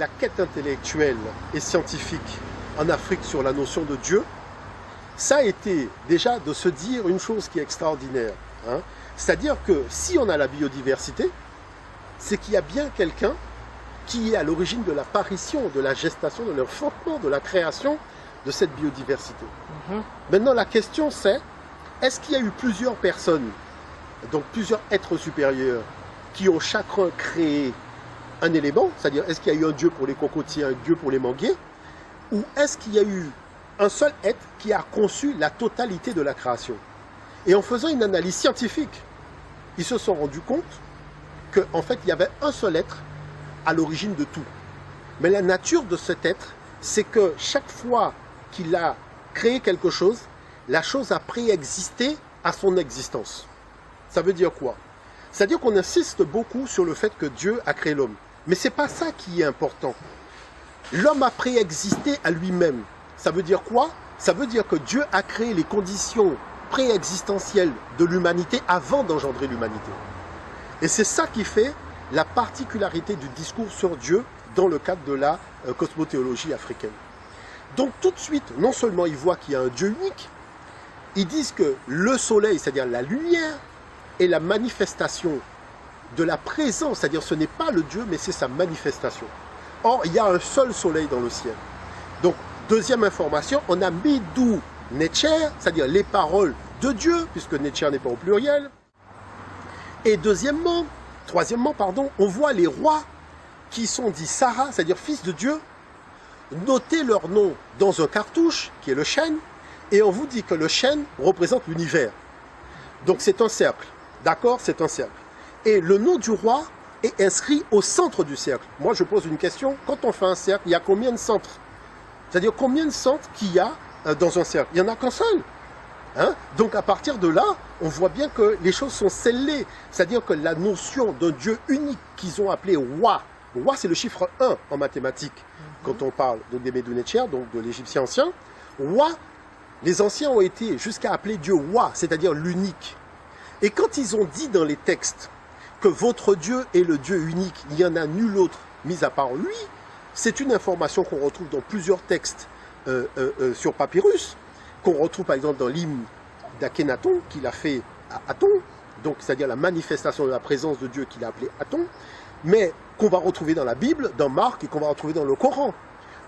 la quête intellectuelle et scientifique en Afrique sur la notion de Dieu, ça a été déjà de se dire une chose qui est extraordinaire. Hein. C'est-à-dire que si on a la biodiversité, c'est qu'il y a bien quelqu'un qui est à l'origine de l'apparition, de la gestation, de l'enfantement, de la création de cette biodiversité. Maintenant, la question c'est, est-ce qu'il y a eu plusieurs personnes, donc plusieurs êtres supérieurs, qui ont chacun créé un élément, c'est-à-dire est-ce qu'il y a eu un dieu pour les cocotiers, un dieu pour les manguiers, ou est-ce qu'il y a eu un seul être qui a conçu la totalité de la création? Et en faisant une analyse scientifique, ils se sont rendus compte qu'en fait, il y avait un seul être à l'origine de tout. Mais la nature de cet être, c'est que chaque fois qu'il a créé quelque chose, la chose a préexisté à son existence. Ça veut dire quoi? C'est-à-dire qu'on insiste beaucoup sur le fait que Dieu a créé l'homme. Mais ce n'est pas ça qui est important. L'homme a préexisté à lui-même. Ça veut dire quoi? Ça veut dire que Dieu a créé les conditions préexistentielles de l'humanité avant d'engendrer l'humanité. Et c'est ça qui fait la particularité du discours sur Dieu dans le cadre de la cosmothéologie africaine. Donc tout de suite, non seulement ils voient qu'il y a un Dieu unique, ils disent que le soleil, c'est-à-dire la lumière, est la manifestation de la présence, c'est-à-dire ce n'est pas le Dieu, mais c'est sa manifestation. Or, il y a un seul soleil dans le ciel. Donc, deuxième information, on a Midou Netcher, c'est-à-dire les paroles de Dieu, puisque Netcher n'est pas au pluriel. Et troisièmement, on voit les rois qui sont dits Sarah, c'est-à-dire fils de Dieu, noter leur nom dans un cartouche, qui est le chêne, et on vous dit que le chêne représente l'univers. Donc c'est un cercle, d'accord? C'est un cercle. Et le nom du roi est inscrit au centre du cercle. Moi, je pose une question. Quand on fait un cercle, il y a combien de centres? C'est-à-dire combien de centres qu'il y a dans un cercle? Il n'y en a qu'un seul. Hein? Donc à partir de là, on voit bien que les choses sont scellées. C'est-à-dire que la notion d'un Dieu unique qu'ils ont appelé Wa, Wa c'est le chiffre 1 en mathématiques, quand on parle de Médou Netcher, donc de l'égyptien ancien. Wa, les anciens ont été jusqu'à appeler Dieu Wa, c'est-à-dire l'unique. Et quand ils ont dit dans les textes que votre Dieu est le Dieu unique, il n'y en a nul autre mis à part lui, c'est une information qu'on retrouve dans plusieurs textes sur papyrus, qu'on retrouve par exemple dans l'hymne d'Akhenaton qu'il a fait à Aton, donc c'est-à-dire la manifestation de la présence de Dieu qu'il a appelé Aton, mais qu'on va retrouver dans la Bible, dans Marc et qu'on va retrouver dans le Coran.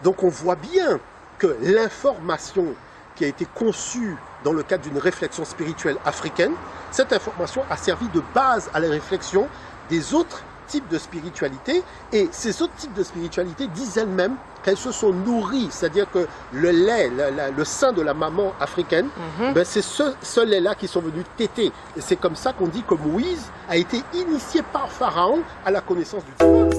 Donc on voit bien que l'information qui a été conçue dans le cadre d'une réflexion spirituelle africaine, cette information a servi de base à la réflexion des autres types de spiritualité, et ces autres types de spiritualité disent elles-mêmes qu'elles se sont nourries, c'est-à-dire que le lait, le sein de la maman africaine, ben c'est ce lait-là qui sont venus téter. Et c'est comme ça qu'on dit que Moïse a été initié par Pharaon à la connaissance du divin.